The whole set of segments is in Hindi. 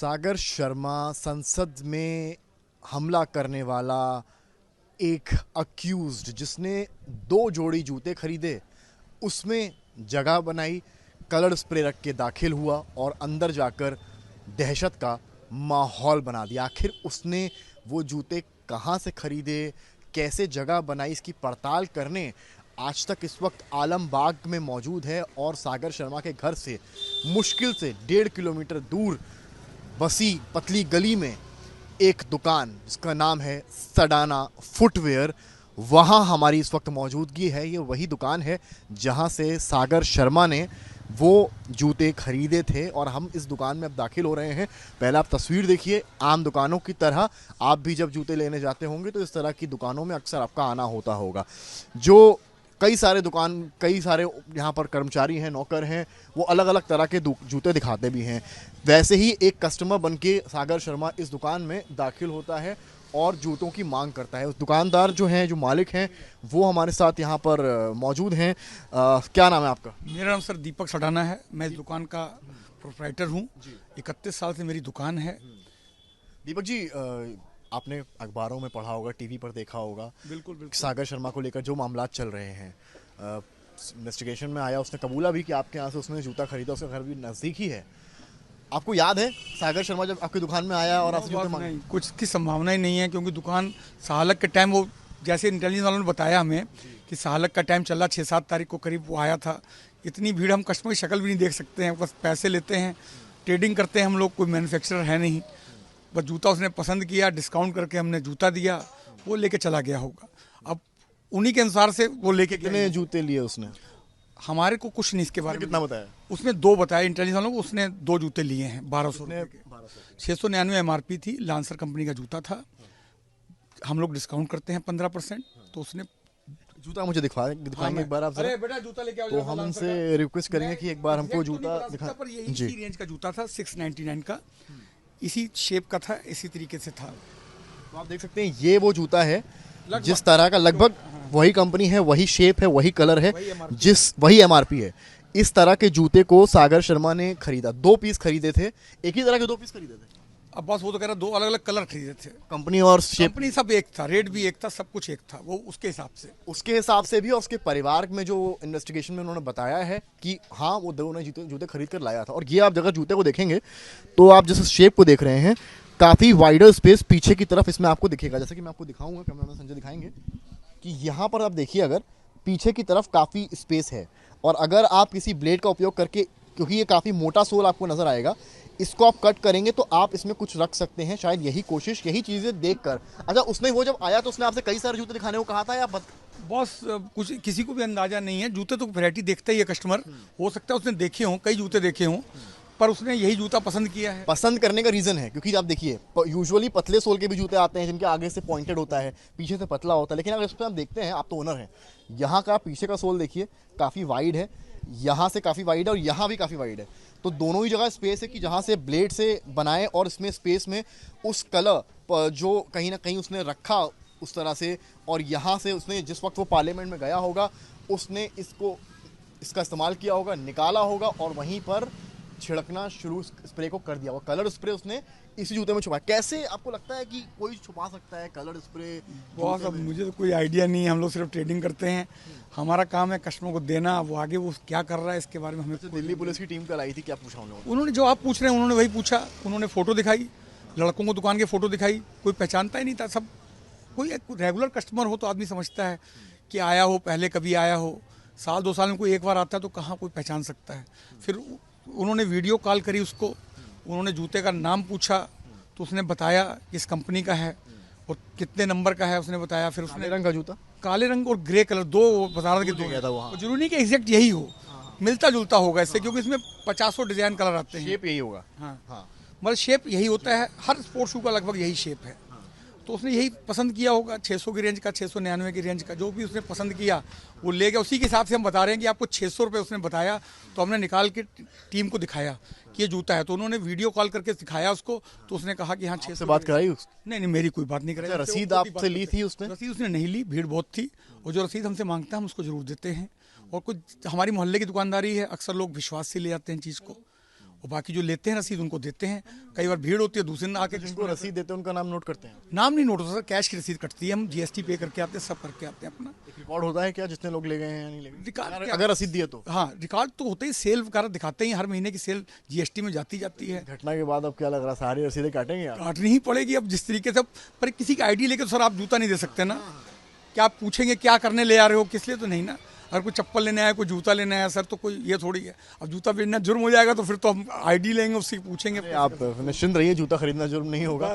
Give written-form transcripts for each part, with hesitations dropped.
सागर शर्मा संसद में हमला करने वाला एक अक्यूज्ड जिसने 2 जोड़ी जूते खरीदे, उसमें जगह बनाई, कलर स्प्रे रख के दाखिल हुआ और अंदर जाकर दहशत का माहौल बना दिया। आखिर उसने वो जूते कहाँ से खरीदे, कैसे जगह बनाई, इसकी पड़ताल करने आज तक इस वक्त आलमबाग में मौजूद है और सागर शर्मा के घर से मुश्किल से 1.5 किलोमीटर दूर बसी पतली गली में एक दुकान जिसका नाम है सडाना फुटवेयर, वहाँ हमारी इस वक्त मौजूदगी है। ये वही दुकान है जहाँ से सागर शर्मा ने वो जूते खरीदे थे और हम इस दुकान में अब दाखिल हो रहे हैं। पहले आप तस्वीर देखिए। आम दुकानों की तरह आप भी जब जूते लेने जाते होंगे तो इस तरह की दुकानों में अक्सर आपका आना होता होगा। जो कई सारे यहाँ पर कर्मचारी हैं, नौकर हैं, वो अलग अलग तरह के जूते दिखाते भी हैं। वैसे ही एक कस्टमर बन के सागर शर्मा इस दुकान में दाखिल होता है और जूतों की मांग करता है। उस दुकानदार जो हैं, जो मालिक हैं, वो हमारे साथ यहाँ पर मौजूद हैं। क्या नाम है आपका? मेरा नाम सर दीपक सडाना है। मैं इस दुकान का प्रोप्राइटर हूँ। 31 साल से मेरी दुकान है। दीपक जी, आपने अखबारों में पढ़ा होगा, टीवी पर देखा होगा, बिल्कुल बिल्कुल। सागर शर्मा को लेकर जो मामलात चल रहे हैं। इन्वेस्टिगेशन में आया, उसने कबूला भी कि आपके यहाँ से उसने जूता खरीदा, उसका घर भी नज़दीक ही है। आपको याद है सागर शर्मा जब आपकी दुकान में आया और आपसे जूते मांगे? कुछ की संभावना ही नहीं है, क्योंकि दुकान सालक के टाइम, वो जैसे इंटेलिजेंस वालों ने बताया हमें कि सालक का टाइम चला, 6-7 तारीख को करीब वो आया था। इतनी भीड़, हम कस्टमर की शक्ल भी नहीं देख सकते हैं, बस पैसे लेते हैं, ट्रेडिंग करते हैं हम लोग, कोई मैन्युफैक्चरर है नहीं। बस जूता उसने पसंद किया, डिस्काउंट करके हमने जूता दिया, वो लेके चला गया होगा। अब उन्हीं के अनुसार से वो लेके कितने जूते लिए उसने? हमारे को कुछ नहीं इसके बारे में कितना बताया? उसने 2 बताया इंटेलिजेंस वालों को। उसने 2 जूते लिए हैं 1200 रुपये के। 699 MRP थी, लांसर कंपनी का जूता था। हम लोग डिस्काउंट करते हैं 15%, तो उसने जूता मुझे दिखाएंगे एक बार आप जरा? अरे बेटा जूता लेके आओ। तो हम इनसे रिक्वेस्ट करेंगे कि एक बार हमको जूता दिखा। पर यही रेंज का जूता था, 699 का, इसी शेप का था, इसी तरीके से था। तो आप देख सकते हैं ये वो जूता है जिस तरह का, लगभग वही कंपनी है, वही शेप है, वही कलर है, वही MRP है। इस तरह के जूते को सागर शर्मा ने खरीदा। 2 पीस खरीदे थे, एक ही तरह के 2 पीस खरीदे थे। अब बस वो तो कह रहा 2 अलग अलग कलर खरीदे थे। कंपनी और शेप, कंपनी सब एक था, रेट भी एक था, सब कुछ एक था। वो उसके हिसाब से भी, और उसके परिवार में जो इन्वेस्टिगेशन में उन्होंने बताया है कि हाँ वो दोनों जूते खरीद कर लाया था। और ये आप अगर जूते को देखेंगे तो आप जिस शेप को देख रहे हैं, काफ़ी वाइडर स्पेस पीछे की तरफ इसमें आपको दिखेगा। जैसे कि मैं आपको दिखाऊंगा, कैमरामैन संजय दिखाएंगे कि यहाँ पर आप देखिए, अगर पीछे की तरफ काफ़ी स्पेस है और अगर आप किसी ब्लेड का उपयोग करके, क्योंकि ये काफ़ी मोटा सोल आपको नज़र आएगा, इसको आप कट करेंगे तो आप इसमें कुछ रख सकते हैं। शायद यही कोशिश, यही चीज़ें देखकर। अच्छा, उसने वो जब आया तो उसने आपसे कई सारे जूते दिखाने को कहा था या बॉस कुछ किसी को भी अंदाजा नहीं है। जूते तो वैरायटी देखता ही है कस्टमर। हो सकता है उसने देखे हों, कई जूते देखे हों, पर उसने यही जूता पसंद किया है। पसंद करने का रीज़न है क्योंकि आप देखिए, यूजुअली पतले सोल के भी जूते आते हैं जिनके आगे से पॉइंटेड होता है, पीछे से पतला होता है। लेकिन अगर इस पर आप देखते हैं, आप तो ओनर हैं, यहाँ का पीछे का सोल देखिए काफ़ी वाइड है, यहाँ से काफ़ी वाइड है और यहाँ भी काफ़ी वाइड है। तो दोनों ही जगह स्पेस है कि जहाँ से ब्लेड से बनाए और इसमें स्पेस में उस कलर जो कहीं ना कहीं उसने रखा उस तरह से, और यहाँ से उसने जिस वक्त वो पार्लियामेंट में गया होगा उसने इसका इस्तेमाल किया होगा, निकाला होगा और वहीं पर छिड़कना शुरू स्प्रे को कर दिया। वो कलर स्प्रे उसने इसी जूते में छुपाया। कैसे आपको लगता है कि कोई छुपा सकता है कलर स्प्रे? बहुत, अब मुझे तो कोई आइडिया नहीं है। हम लोग सिर्फ ट्रेडिंग करते हैं, हमारा काम है कस्टमर को देना, वो आगे वो क्या कर रहा है इसके बारे में हमें। दिल्ली पुलिस की टीम कल आई थी, क्या पूछा उन्होंने? जो आप पूछ रहे हैं उन्होंने वही पूछा। उन्होंने फ़ोटो दिखाई, लड़कों को दुकान की फ़ोटो दिखाई, कोई पहचानता ही नहीं था। सब कोई रेगुलर कस्टमर हो तो आदमी समझता है कि आया हो, पहले कभी आया हो, साल 2 साल में कोई एक बार आता है तो कहाँ कोई पहचान सकता है। फिर उन्होंने वीडियो कॉल करी उसको, उन्होंने जूते का नाम पूछा तो उसने बताया किस कंपनी का है और कितने नंबर का है उसने बताया। फिर उसने रंग का जूता, काले रंग और ग्रे कलर, 2 बता रहे थे कि 2 था वहाँ। जरूरी नहीं कि एग्जैक्ट यही हो, मिलता जुलता होगा इससे, क्योंकि इसमें 50 डिजाइन कलर आते हैं। शेप यही होगा। हाँ, मतलब शेप यही होता है, हर स्पोर्ट्स शू का लगभग यही शेप है। तो उसने यही पसंद किया होगा, 600 की रेंज का, 699 की रेंज का, जो भी उसने पसंद किया वो ले गया। उसी के हिसाब से हम बता रहे हैं कि आपको 600 रुपये उसने बताया, तो हमने निकाल के टीम को दिखाया कि ये जूता है। तो उन्होंने वीडियो कॉल करके दिखाया उसको, तो उसने कहा कि हाँ 600 बात कराई उसने? नहीं, मेरी कोई बात नहीं कराई। रसीद आपसे ली थी उसने? रसीद उसने नहीं ली, भीड़ बहुत थी। और जो रसीद हमसे मांगता है हम उसको जरूर देते हैं। और कुछ हमारी मोहल्ले की दुकानदारी है, अक्सर लोग विश्वास से ले जाते हैं चीज़ को, और बाकी जो लेते हैं रसीद उनको देते हैं। कई बार भीड़ होती है, दूसरे दिन आके जिनको रसीद देते हैं उनका नाम नोट करते हैं? नाम नहीं नोट होता सर, कैश की रसीद कटती है, हम जीएसटी पे करके आते हैं, सब करके आते हैं अपना। एक रिकॉर्ड होता है क्या जितने लोग ले गए हैं या नहीं ले गए? रिकॉर्ड अगर रसीद दिए तो हाँ, रिकॉर्ड तो होते ही, सेल वगैरह दिखाते ही, हर महीने की सेल जीएसटी में जाती है। घटना के बाद अब क्या लग रहा है, सारी रसीदें काटेंगे आप? काटनी ही पड़ेगी अब जिस तरीके से। पर किसी की आईडी लेके तो सर आप जूता नहीं दे सकते ना। क्या आप पूछेंगे क्या करने ले आ रहे हो, किस लिए, तो नहीं ना। अगर कोई चप्पल लेने आया, कोई जूता लेने आया सर, तो कोई ये थोड़ी है। अब जूता बेचना जुर्म हो जाएगा तो फिर तो हम आईडी लेंगे, उससे पूछेंगे। आप निश्चिंत रहिए, जूता खरीदना जुर्म नहीं होगा।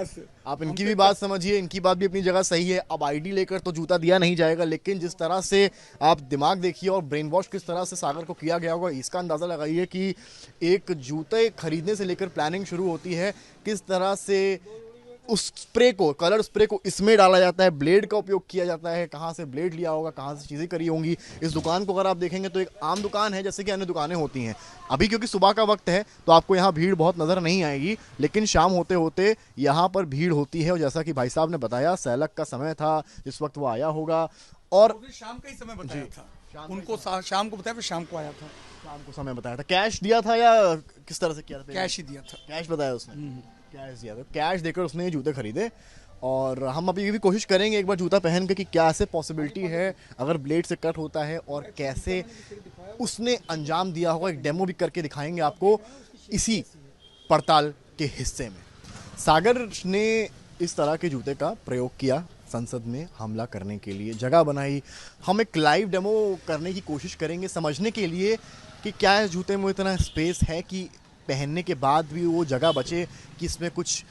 आप इनकी भी बात समझिए, इनकी बात भी अपनी जगह सही है। अब आईडी लेकर तो जूता दिया नहीं जाएगा, लेकिन जिस तरह से आप दिमाग देखिए और ब्रेन वॉश किस तरह से सागर को किया गया होगा, इसका अंदाज़ा लगाइए कि एक जूते खरीदने से लेकर प्लानिंग शुरू होती है, किस तरह से उस स्प्रे को, कलर स्प्रे को इसमें डाला जाता है, ब्लेड का उपयोग किया जाता है, कहाँ से ब्लेड लिया होगा, कहाँ से चीज़ें करी होंगी। इस दुकान को अगर आप देखेंगे तो एक आम दुकान है जैसे कि अन्य दुकानें होती हैं। अभी क्योंकि सुबह का वक्त है तो आपको यहाँ भीड़ बहुत नज़र नहीं आएगी, लेकिन शाम होते होते यहाँ पर भीड़ होती है। और जैसा कि भाई साहब ने बताया, सैलक का समय था जिस वक्त वो आया होगा, और शाम का ही समय बताया था उनको, शाम को बताया, फिर शाम को आया था। शाम को समय बताया था। कैश दिया था या किस तरह से किया था? कैश ही दिया था। कैश बताया उसने, कैश दिया था। कैश देकर उसने ये जूते खरीदे। और हम अभी ये भी कोशिश करेंगे एक बार जूता पहन के कि क्या ऐसे पॉसिबिलिटी है अगर ब्लेड से कट होता है और कैसे उसने अंजाम दिया होगा। एक डेमो भी करके दिखाएंगे आपको इसी पड़ताल के हिस्से में। सागर ने इस तरह के जूते का प्रयोग किया, संसद में हमला करने के लिए जगह बनाई। हम एक लाइव डेमो करने की कोशिश करेंगे समझने के लिए कि क्या इस जूते में इतना स्पेस है कि पहनने के बाद भी वो जगह बचे, कि इसमें कुछ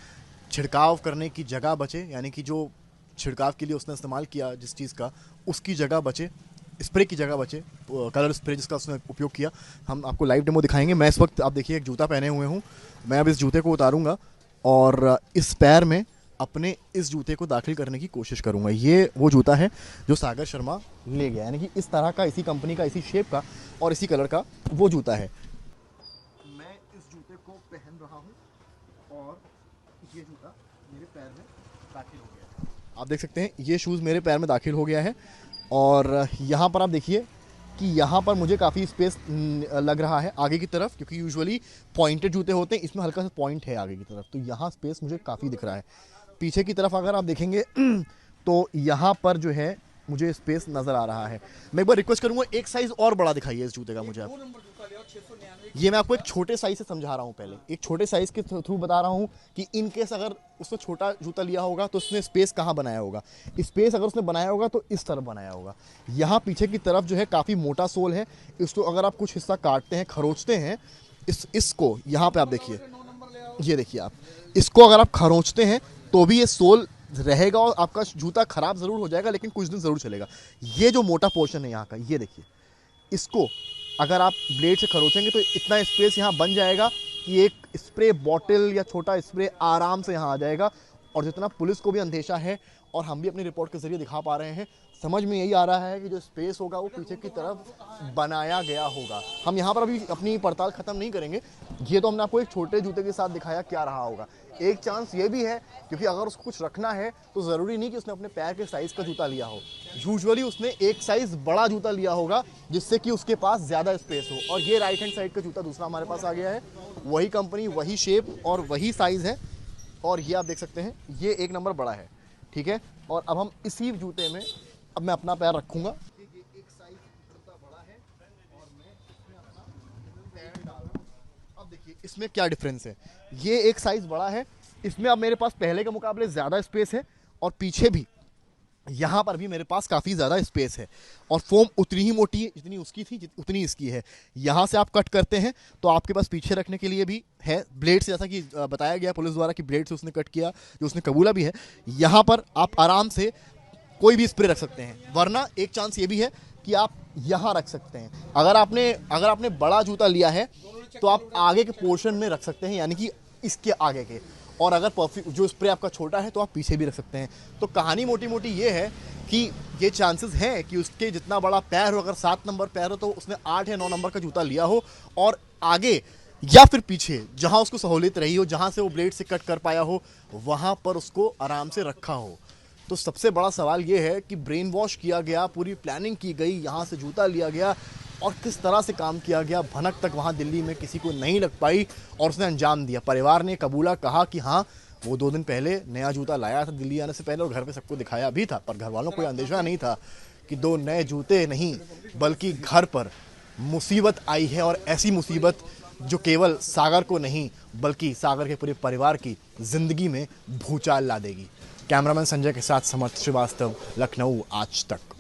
छिड़काव करने की जगह बचे, यानी कि जो छिड़काव के लिए उसने इस्तेमाल किया जिस चीज़ का, उसकी जगह बचे, स्प्रे की जगह बचे, कलर स्प्रे जिसका उसने उपयोग किया। हम आपको लाइव डेमो दिखाएंगे। मैं इस वक्त, आप देखिए, एक जूता पहने हुए हूँ। मैं अब इस जूते को उतारूँगा और इस पैर में अपने इस जूते को दाखिल करने की कोशिश करूँगा। ये वो जूता है जो सागर शर्मा ले गया, यानी कि इस तरह का, इसी कंपनी का, इसी शेप का और इसी कलर का वो जूता है। मैं इस जूते को पहन रहा हूँ और ये जूता मेरे पैर में दाखिल हो गया है। आप देख सकते हैं ये शूज़ मेरे पैर में दाखिल हो गया है और यहाँ पर आप देखिए कि यहाँ पर मुझे काफ़ी स्पेस लग रहा है आगे की तरफ, क्योंकि यूजुअली पॉइंटेड जूते होते हैं, इसमें हल्का सा पॉइंट है आगे की तरफ, तो यहाँ स्पेस मुझे काफ़ी दिख रहा है। पीछे की तरफ अगर आप देखेंगे तो यहाँ पर जो है मुझे स्पेस नज़र आ रहा है। मैं एक बार रिक्वेस्ट करूँगा, एक साइज़ और बड़ा दिखाइए इस जूते का मुझे आप। ये मैं आपको एक छोटे साइज से समझा रहा हूँ, पहले एक छोटे साइज के थ्रू बता रहा हूँ कि इन केस अगर उसने छोटा जूता लिया होगा तो उसने स्पेस कहाँ बनाया होगा। स्पेस अगर उसने बनाया होगा तो इस तरफ बनाया होगा। यहाँ पीछे की तरफ जो है काफ़ी मोटा सोल है, इसको अगर आप कुछ हिस्सा काटते हैं, खरोचते हैं, इसको यहाँ पे आप देखिए, ये देखिए आप, इसको अगर आप खरोचते हैं तो भी ये सोल रहेगा और आपका जूता खराब ज़रूर हो जाएगा, लेकिन कुछ दिन ज़रूर चलेगा। ये जो मोटा पोर्शन है यहाँ का, ये देखिए, इसको अगर आप ब्लेड से खरोचेंगे तो इतना स्पेस यहाँ बन जाएगा कि एक स्प्रे बॉटल या छोटा स्प्रे आराम से यहाँ आ जाएगा। और जितना पुलिस को भी अंदेशा है और हम भी अपनी रिपोर्ट के ज़रिए दिखा पा रहे हैं, समझ में यही आ रहा है कि जो स्पेस होगा वो पीछे की तरफ बनाया गया होगा। हम यहाँ पर अभी अपनी पड़ताल ख़त्म नहीं करेंगे, ये तो हमने आपको एक छोटे जूते के साथ दिखाया क्या रहा होगा। एक चांस ये भी है, क्योंकि अगर उसको कुछ रखना है तो ज़रूरी नहीं कि उसने अपने पैर के साइज़ का जूता लिया हो, यूजुअली उसने एक साइज़ बड़ा जूता लिया होगा जिससे कि उसके पास ज़्यादा स्पेस हो। और ये राइट हैंड साइड का जूता दूसरा हमारे पास आ गया है, वही कंपनी, वही शेप और वही साइज़ है। और ये आप देख सकते हैं, ये एक नंबर बड़ा है, ठीक है। और अब हम इसी जूते में अब मैं अपना पैर रखूँगा। एक साइज़ जूता बड़ा है और मैं इसमें अपना पैर डाल रहा हूँ। अब देखिए इसमें क्या डिफरेंस है, ये एक साइज़ बड़ा है, इसमें अब मेरे पास पहले के मुकाबले ज़्यादा स्पेस है और पीछे भी यहाँ पर भी मेरे पास काफ़ी ज़्यादा स्पेस है। और फोम उतनी ही मोटी है जितनी उसकी थी, उतनी इसकी है। यहाँ से आप कट करते हैं तो आपके पास पीछे रखने के लिए भी है ब्लेड से, जैसा कि बताया गया पुलिस द्वारा कि ब्लेड से उसने कट किया, जो उसने कबूला भी है। यहाँ पर आप आराम से कोई भी स्प्रे रख सकते हैं, वरना एक चांस ये भी है कि आप यहाँ रख सकते हैं। अगर आपने बड़ा जूता लिया है तो आप आगे के पोर्शन में रख सकते हैं, यानी कि इसके आगे के। और अगर परफ्यूम जो स्प्रे आपका छोटा है तो आप पीछे भी रख सकते हैं। तो कहानी मोटी मोटी ये है कि ये चांसेस हैं कि उसके जितना बड़ा पैर हो, अगर 7 नंबर पैर हो तो उसने 8 या 9 नंबर का जूता लिया हो, और आगे या फिर पीछे जहां उसको सहूलियत रही हो, जहां से वो ब्लेड से कट कर पाया हो, वहां पर उसको आराम से रखा हो। तो सबसे बड़ा सवाल ये है कि ब्रेन वॉश किया गया, पूरी प्लानिंग की गई, यहाँ से जूता लिया गया, और किस तरह से काम किया गया, भनक तक वहाँ दिल्ली में किसी को नहीं लग पाई और उसने अंजाम दिया। परिवार ने कबूला, कहा कि हाँ वो 2 दिन पहले नया जूता लाया था दिल्ली आने से पहले और घर पे सबको दिखाया भी था, पर घर वालों को कोई अंदेशा नहीं था कि 2 नए जूते नहीं बल्कि घर पर मुसीबत आई है, और ऐसी मुसीबत जो केवल सागर को नहीं बल्कि सागर के पूरे परिवार की जिंदगी में भूचाल ला देगी। कैमरामैन संजय के साथ समर्थ श्रीवास्तव, लखनऊ आज तक।